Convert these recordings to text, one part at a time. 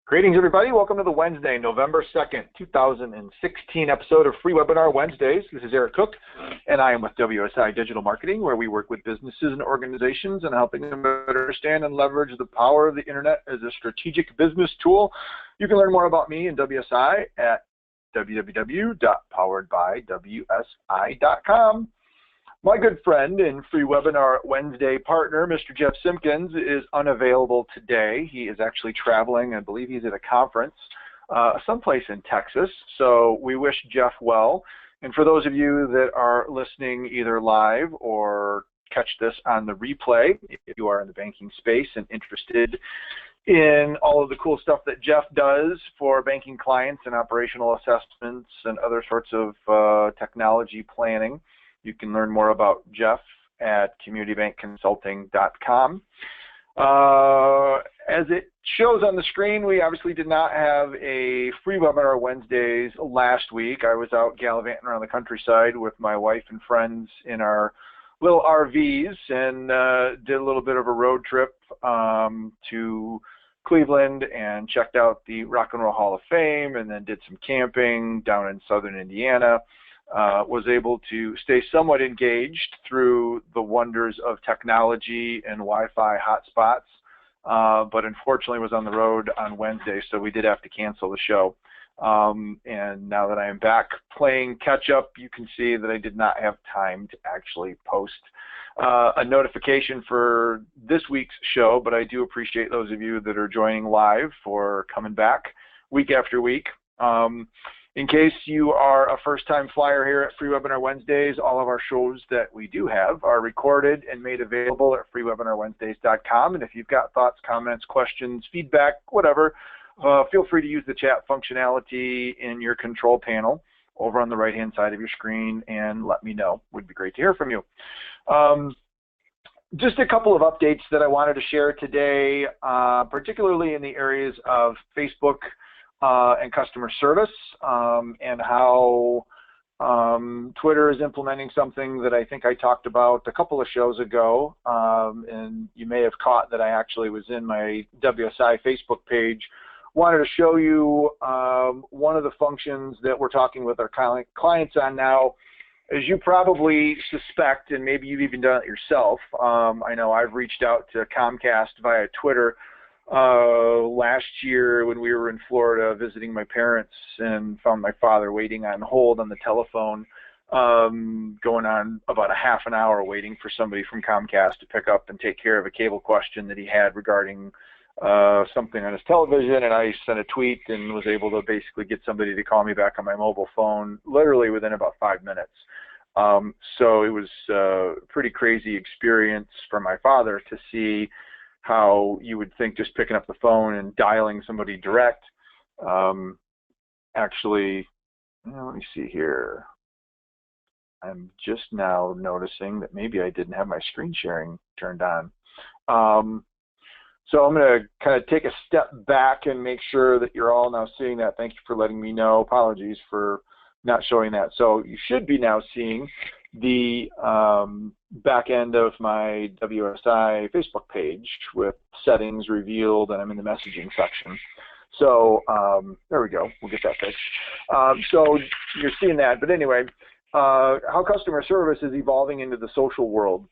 Greetings, everybody. Welcome to the Wednesday, November 2nd, 2016 episode of Free Webinar Wednesdays. This is Eric Cook, and I am with WSI Digital Marketing, where we work with businesses and organizations and helping them better understand and leverage the power of the internet as a strategic business tool. You can learn more about me and WSI at www.poweredbywsi.com. My good friend and Free Webinar Wednesday partner, Mr. Jeff Simpkins, is unavailable today. He is actually traveling. I believe he's at a conference someplace in Texas. So we wish Jeff well. And for those of you that are listening either live or catch this on the replay, if you are in the banking space and interested in all of the cool stuff that Jeff does for banking clients and operational assessments and other sorts of technology planning, you can learn more about Jeff at communitybankconsulting.com. As it shows on the screen, we obviously did not have a Free Webinar Wednesdays last week. I was out gallivanting around the countryside with my wife and friends in our little RVs and did a little bit of a road trip to Cleveland and checked out the Rock and Roll Hall of Fame, and then did some camping down in southern Indiana. Was able to stay somewhat engaged through the wonders of technology and Wi-Fi hotspots, but unfortunately was on the road on Wednesday, so we did have to cancel the show. And now that I am back playing catch-up, you can see that I did not have time to actually post a notification for this week's show, but I do appreciate those of you that are joining live for coming back week after week. In case you are a first-time flyer here at Free Webinar Wednesdays, all of our shows that we do have are recorded and made available at freewebinarwednesdays.com. And if you've got thoughts, comments, questions, feedback, whatever, feel free to use the chat functionality in your control panel over on the right-hand side of your screen and let me know. Would be great to hear from you. Just a couple of updates that I wanted to share today, particularly in the areas of Facebook and customer service, and how Twitter is implementing something that I think I talked about a couple of shows ago, and you may have caught that I actually was in my WSI Facebook page. Wanted to show you one of the functions that we're talking with our clients on now. As you probably suspect, and maybe you've even done it yourself, I know I've reached out to Comcast via Twitter last year when we were in Florida visiting my parents and found my father waiting on hold on the telephone, going on about a half an hour waiting for somebody from Comcast to pick up and take care of a cable question that he had regarding something on his television, and I sent a tweet and was able to basically get somebody to call me back on my mobile phone literally within about 5 minutes. So it was a pretty crazy experience for my father to see how you would think just picking up the phone and dialing somebody direct. Actually, let me see here. I'm just now noticing that maybe I didn't have my screen sharing turned on. So I'm going to kind of take a step back and make sure that you're all now seeing that. Thank you for letting me know. Apologies for not showing that. So you should be now seeing the back end of my WSI Facebook page with settings revealed, and I'm in the messaging section. So there we go. We'll get that fixed. So you're seeing that. But anyway, how customer service is evolving into the social world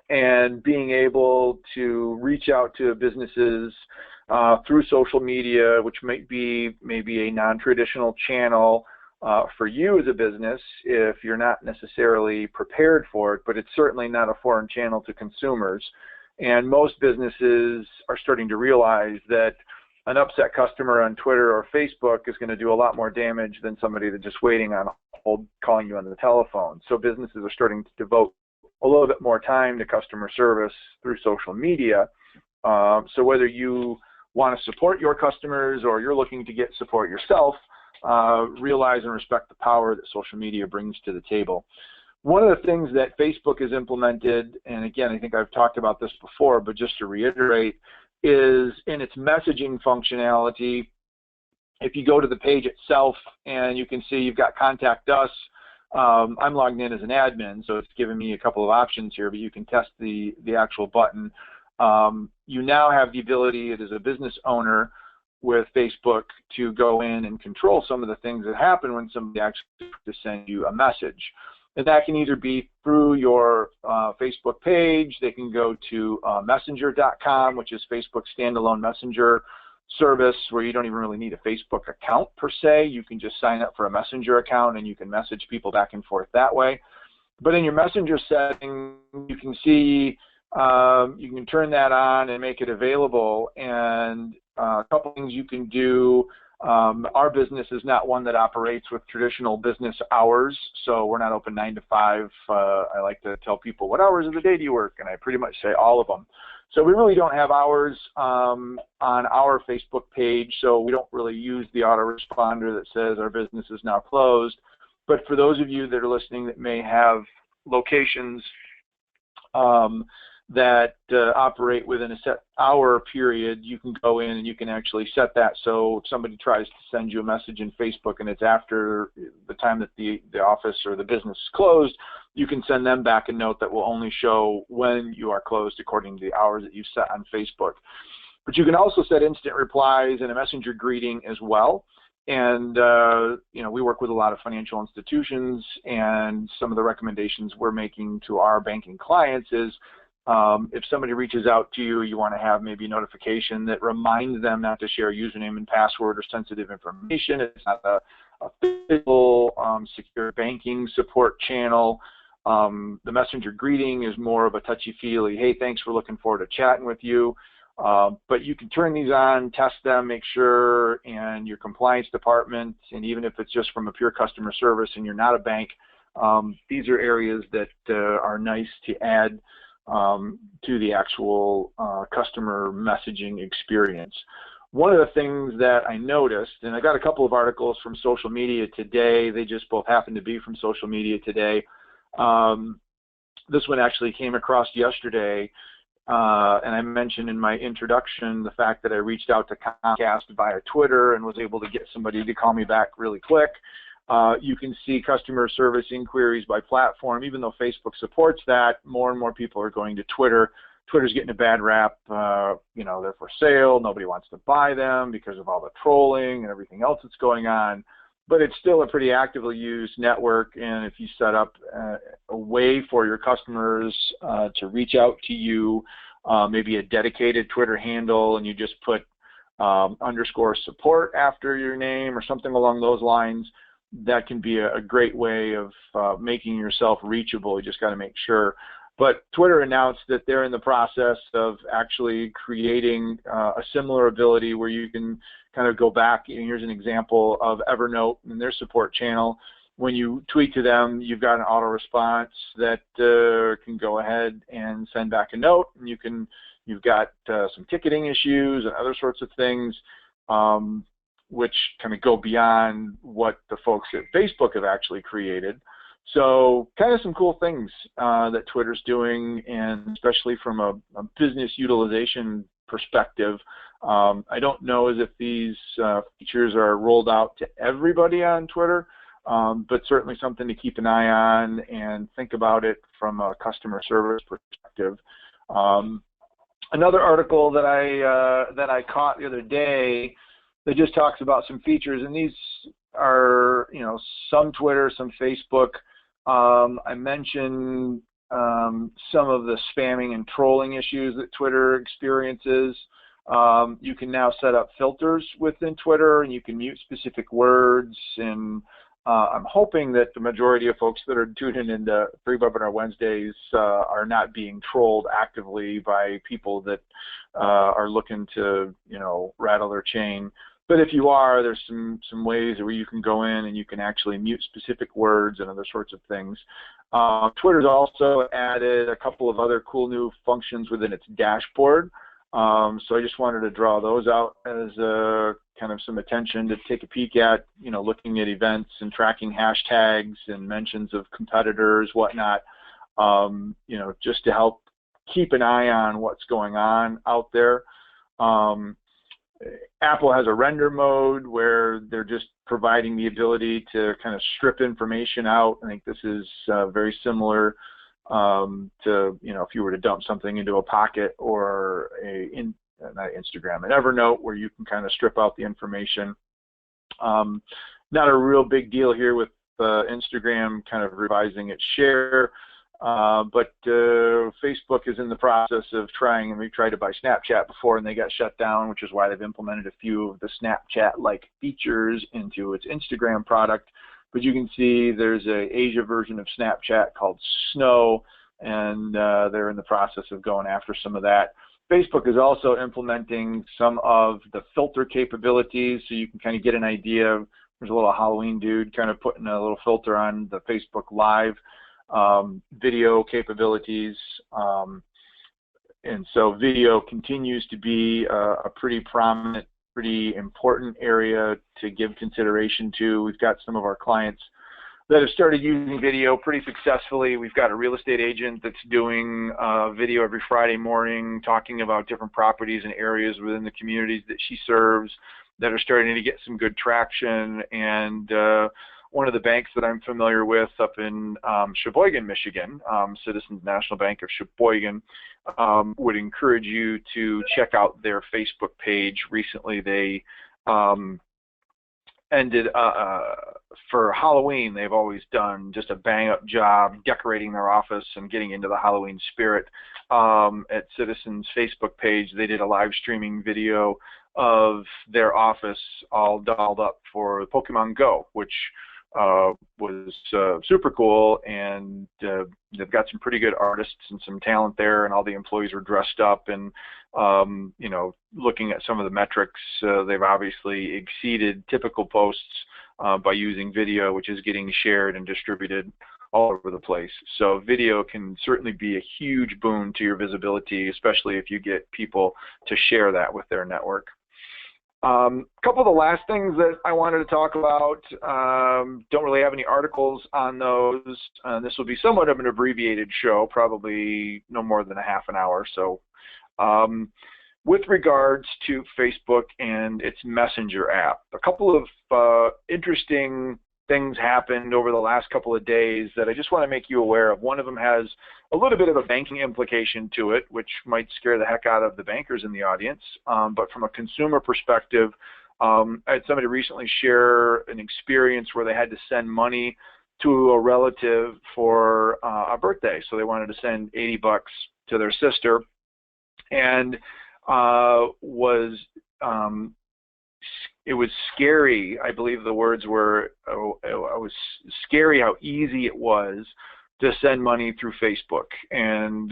and being able to reach out to businesses through social media, which might be maybe a non-traditional channel for you as a business if you're not necessarily prepared for it, but it's certainly not a foreign channel to consumers. And most businesses are starting to realize that an upset customer on Twitter or Facebook is going to do a lot more damage than somebody that's just waiting on hold calling you on the telephone. So businesses are starting to devote a little bit more time to customer service through social media. So whether you want to support your customers or you're looking to get support yourself, realize and respect the power that social media brings to the table. One of the things that Facebook has implemented, and again, I think I've talked about this before, but just to reiterate, is in its messaging functionality. If you go to the page itself and you can see you've got Contact Us, I'm logged in as an admin, so it's giving me a couple of options here, but you can test the actual button. You now have the ability, as a business owner, with Facebook to go in and control some of the things that happen when somebody actually to send you a message. And that can either be through your Facebook page. They can go to messenger.com, which is Facebook's standalone messenger service where you don't even really need a Facebook account per se. You can just sign up for a messenger account and you can message people back and forth that way. But in your messenger setting, you can see, you can turn that on and make it available. And a couple things you can do. Our business is not one that operates with traditional business hours, so we're not open 9 to 5. I like to tell people, what hours of the day do you work? And I pretty much say all of them. So we really don't have hours on our Facebook page, so we don't really use the autoresponder that says our business is now closed. But for those of you that are listening that may have locations that operate within a set hour period, you can go in and you can actually set that so if somebody tries to send you a message in Facebook and it's after the time that the office or the business is closed, you can send them back a note that will only show when you are closed according to the hours that you set on Facebook. But you can also set instant replies and a messenger greeting as well. And you know, we work with a lot of financial institutions, and some of the recommendations we're making to our banking clients is if somebody reaches out to you, you want to have maybe a notification that reminds them not to share a username and password or sensitive information. It's not a physical secure banking support channel. The messenger greeting is more of a touchy-feely, hey, thanks, we're looking forward to chatting with you. But you can turn these on, test them, make sure, and your compliance department, and even if it's just from a pure customer service and you're not a bank, these are areas that are nice to add to the actual customer messaging experience. One of the things that I noticed, and I got a couple of articles from Social Media Today, they just both happen to be from Social Media Today. This one actually came across yesterday, and I mentioned in my introduction the fact that I reached out to Comcast via Twitter and was able to get somebody to call me back really quick. You can see customer service inquiries by platform. Even though Facebook supports that, more and more people are going to Twitter. Twitter's getting a bad rap. You know, they're for sale. Nobody wants to buy them because of all the trolling and everything else that's going on. But it's still a pretty actively used network, and if you set up a way for your customers to reach out to you, maybe a dedicated Twitter handle, and you just put _support after your name or something along those lines, that can be a great way of making yourself reachable. You just got to make sure. But Twitter announced that they're in the process of actually creating a similar ability where you can kind of go back. And here's an example of Evernote and their support channel. When you tweet to them, you've got an auto response that can go ahead and send back a note. And you've got some ticketing issues and other sorts of things, which kind of go beyond what the folks at Facebook have actually created. So kind of some cool things that Twitter's doing, and especially from a business utilization perspective. I don't know as if these features are rolled out to everybody on Twitter, but certainly something to keep an eye on and think about it from a customer service perspective. Another article that I caught the other day that just talks about some features, and these are, you know, some Twitter, some Facebook. I mentioned some of the spamming and trolling issues that Twitter experiences. You can now set up filters within Twitter, and you can mute specific words. And I'm hoping that the majority of folks that are tuning into Free Webinar Wednesdays are not being trolled actively by people that are looking to, you know, rattle their chain. But if you are, there's some ways where you can go in and you can actually mute specific words and other sorts of things. Twitter's also added a couple of other cool new functions within its dashboard. So I just wanted to draw those out as kind of some attention to take a peek at, you know, looking at events and tracking hashtags and mentions of competitors, whatnot, you know, just to help keep an eye on what's going on out there. Apple has a render mode where they're just providing the ability to kind of strip information out. I think this is very similar to, you know, if you were to dump something into a Pocket or a Instagram, and Evernote, where you can kind of strip out the information. Not a real big deal here with Instagram kind of revising its share, but Facebook is in the process of trying, and we tried to buy Snapchat before and they got shut down, which is why they've implemented a few of the Snapchat-like features into its Instagram product. But you can see there's a Asia version of Snapchat called Snow, and they're in the process of going after some of that. Facebook is also implementing some of the filter capabilities, so you can kind of get an idea. There's a little Halloween dude kind of putting a little filter on the Facebook Live video capabilities. And so video continues to be a pretty prominent, pretty important area to give consideration to. We've got some of our clients that have started using video pretty successfully. We've got a real estate agent that's doing video every Friday morning, talking about different properties and areas within the communities that she serves that are starting to get some good traction. And one of the banks that I'm familiar with up in Sheboygan, Michigan, Citizens National Bank of Sheboygan, would encourage you to check out their Facebook page. Recently they ended for Halloween. They've always done just a bang-up job decorating their office and getting into the Halloween spirit. At Citizens Facebook page, they did a live streaming video of their office all dolled up for Pokemon Go, which was super cool, and they've got some pretty good artists and some talent there, and all the employees were dressed up, and you know, looking at some of the metrics, they've obviously exceeded typical posts by using video, which is getting shared and distributed all over the place. So video can certainly be a huge boon to your visibility, especially if you get people to share that with their network. A couple of the last things that I wanted to talk about, don't really have any articles on those. This will be somewhat of an abbreviated show, probably no more than a half an hour. So with regards to Facebook and its Messenger app, a couple of interesting things happened over the last couple of days that I just want to make you aware of. One of them has a little bit of a banking implication to it, which might scare the heck out of the bankers in the audience. But from a consumer perspective, I had somebody recently share an experience where they had to send money to a relative for a birthday. So they wanted to send $80 to their sister, and it was scary. I believe the words were, it was scary how easy it was to send money through Facebook. And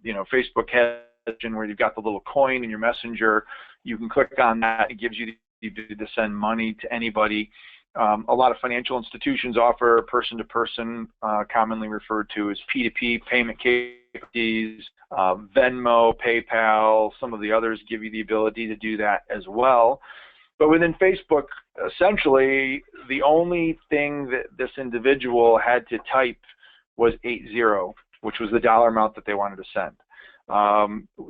you know, Facebook has where you've got the little coin in your Messenger. You can click on that. It gives you the ability to send money to anybody. A lot of financial institutions offer person-to-person, commonly referred to as P2P payment capabilities. Venmo, PayPal, some of the others give you the ability to do that as well. But within Facebook, essentially, the only thing that this individual had to type was 80, which was the dollar amount that they wanted to send.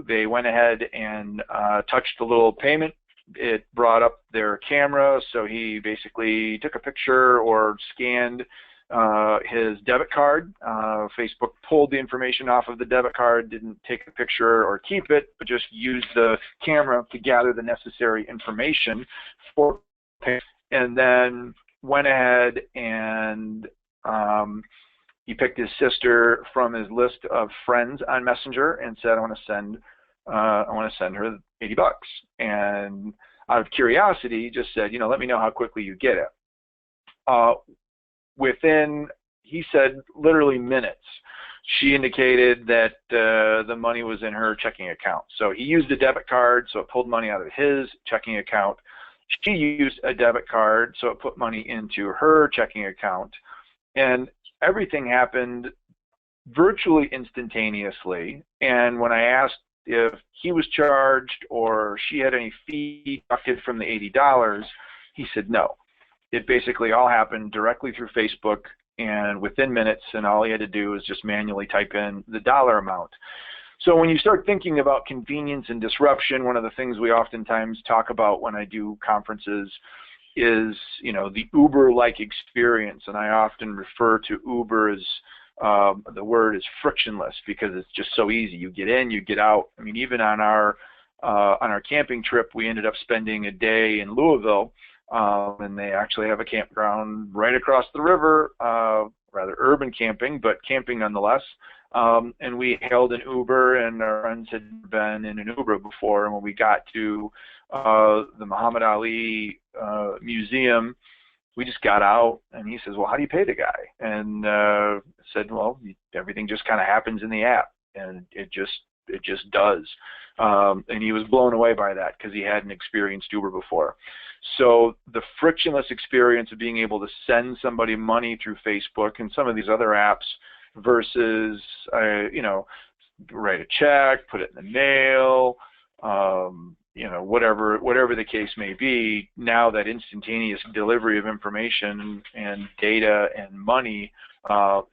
They went ahead and touched the little payment. It brought up their camera, so he basically took a picture or scanned his debit card. Facebook pulled the information off of the debit card, didn't take a picture or keep it, but just used the camera to gather the necessary information for payment, and then went ahead and he picked his sister from his list of friends on Messenger and said, I want to send her $80. And out of curiosity, just said, you know, let me know how quickly you get it. Within, he said, literally minutes, she indicated that the money was in her checking account. So he used a debit card, so it pulled money out of his checking account. She used a debit card, so it put money into her checking account. And everything happened virtually instantaneously. And when I asked if he was charged or she had any fee deducted from the $80, he said no. It basically all happened directly through Facebook and within minutes, and all he had to do was just manually type in the dollar amount. So when you start thinking about convenience and disruption, one of the things we oftentimes talk about when I do conferences is, you know, the Uber-like experience, and I often refer to Uber as the word is frictionless because it's just so easy. You get in, you get out. I mean, even on our on our camping trip, we ended up spending a day in Louisville, and they actually have a campground right across the river, rather urban camping, but camping nonetheless. And we hailed an Uber, and our friends had been in an Uber before. And when we got to the Muhammad Ali museum, we just got out, and he says, well, how do you pay the guy? And said, well, everything just kind of happens in the app, and it just does. And he was blown away by that because he hadn't experienced Uber before. So the frictionless experience of being able to send somebody money through Facebook and some of these other apps versus, you know, write a check, put it in the mail, you know, whatever the case may be, now that instantaneous delivery of information and data and money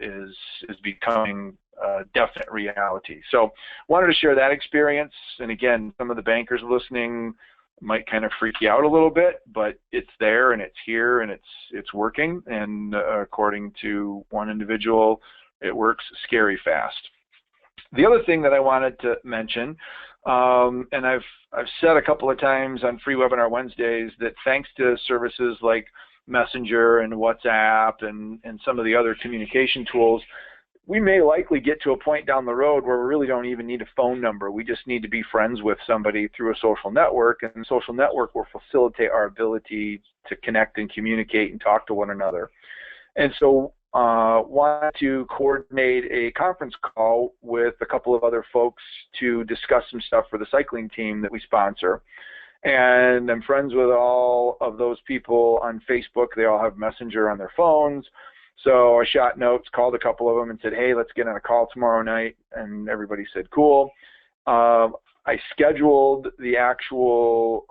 is becoming a definite reality. So wanted to share that experience. And again, some of the bankers listening might kind of freak you out a little bit, but it's there and it's here and it's working. And according to one individual, it works scary fast. The other thing that I wanted to mention, and I've said a couple of times on Free Webinar Wednesdays, that thanks to services like Messenger and WhatsApp and some of the other communication tools, we may likely get to a point down the road where we really don't even need a phone number. We just need to be friends with somebody through a social network, and the social network will facilitate our ability to connect and communicate and talk to one another. And so wanted to coordinate a conference call with a couple of other folks to discuss some stuff for the cycling team that we sponsor. And I'm friends with all of those people on Facebook. They all have Messenger on their phones. So I shot notes, called a couple of them and said, hey, let's get on a call tomorrow night. And everybody said, cool. I scheduled the actual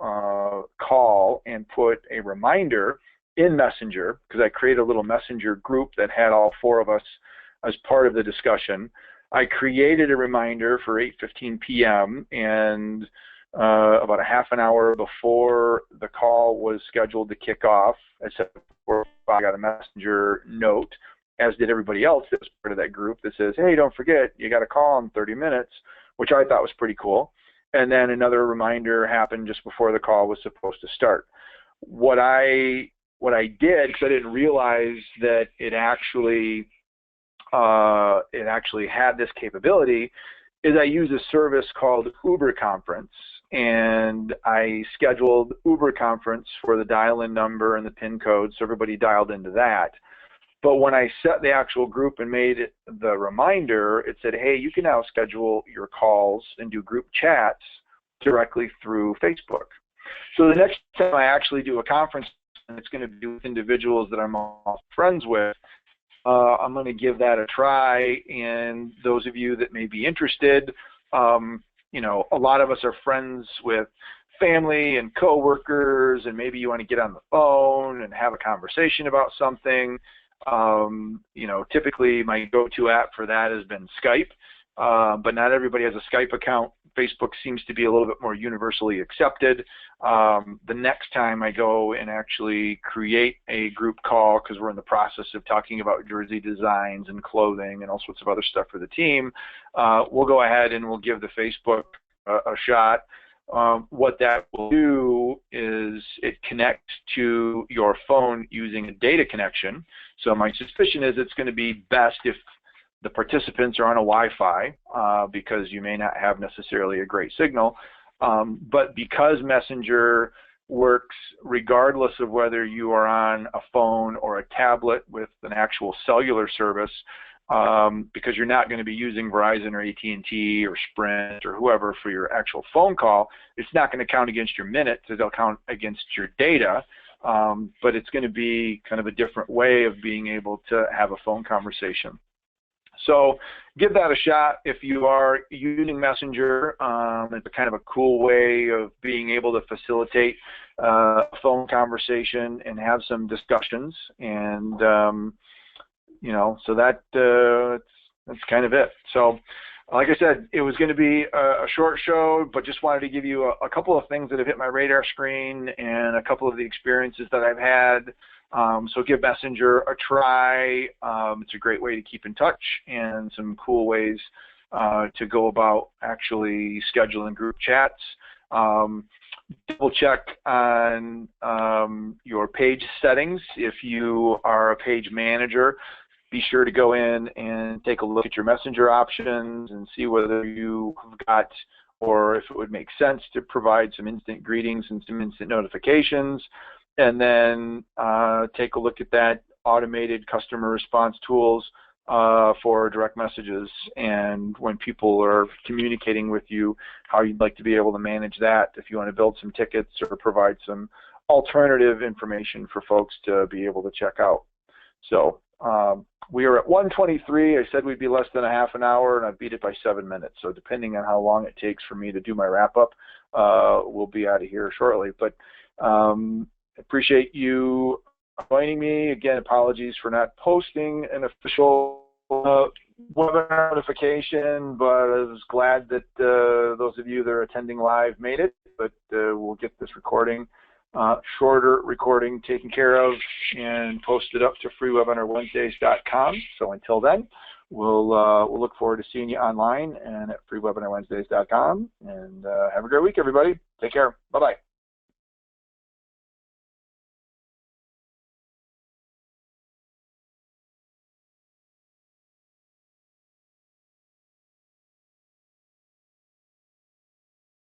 call and put a reminder in Messenger, because I created a little Messenger group that had all four of us as part of the discussion. I created a reminder for 8:15 p.m. and about a half an hour before the call was scheduled to kick off, I said, I got a Messenger note, as did everybody else that was part of that group, that says, hey, don't forget, you got a call in 30 minutes, which I thought was pretty cool. And then another reminder happened just before the call was supposed to start. What I did, because I didn't realize that it actually had this capability, is I used a service called Uber Conference, and I scheduled Uber Conference for the dial-in number and the PIN code, so everybody dialed into that. But when I set the actual group and made it the reminder, it said, hey, you can now schedule your calls and do group chats directly through Facebook. So the next time I actually do a conference, and it's going to be with individuals that I'm all friends with, I'm going to give that a try. And those of you that may be interested, you know, a lot of us are friends with family and coworkers, and maybe you want to get on the phone and have a conversation about something. You know, typically my go-to app for that has been Skype, but not everybody has a Skype account. Facebook seems to be a little bit more universally accepted. The next time I go and actually create a group call, because we're in the process of talking about jersey designs and clothing and all sorts of other stuff for the team, we'll go ahead and we'll give the Facebook a shot. What that will do is it connects to your phone using a data connection. So my suspicion is it's going to be best if the participants are on a Wi-Fi, because you may not have necessarily a great signal. But because Messenger works regardless of whether you are on a phone or a tablet with an actual cellular service, because you're not going to be using Verizon or AT&T or Sprint or whoever for your actual phone call, it's not going to count against your minutes, it'll count against your data. But it's going to be kind of a different way of being able to have a phone conversation. So give that a shot if you are using Messenger. It's kind of a cool way of being able to facilitate a phone conversation and have some discussions. And, you know, so that's kind of it. So like I said, it was going to be a short show, but just wanted to give you a couple of things that have hit my radar screen and a couple of the experiences that I've had. So give Messenger a try. It's a great way to keep in touch and some cool ways to go about actually scheduling group chats. Double check on your page settings. If you are a page manager, be sure to go in and take a look at your messenger options and see whether you have got, or if it would make sense to provide some instant greetings and some instant notifications. And then take a look at that automated customer response tools for direct messages, and when people are communicating with you, how you'd like to be able to manage that, if you want to build some tickets or provide some alternative information for folks to be able to check out. So we are at 1:23. I said we'd be less than a half an hour, and I beat it by 7 minutes. So depending on how long it takes for me to do my wrap-up, we'll be out of here shortly. But appreciate you joining me. Again, apologies for not posting an official webinar notification, but I was glad that those of you that are attending live made it. But we'll get this recording, shorter recording, taken care of and posted up to freewebinarwednesdays.com. So until then, we'll look forward to seeing you online and at freewebinarwednesdays.com. And have a great week, everybody. Take care. Bye-bye.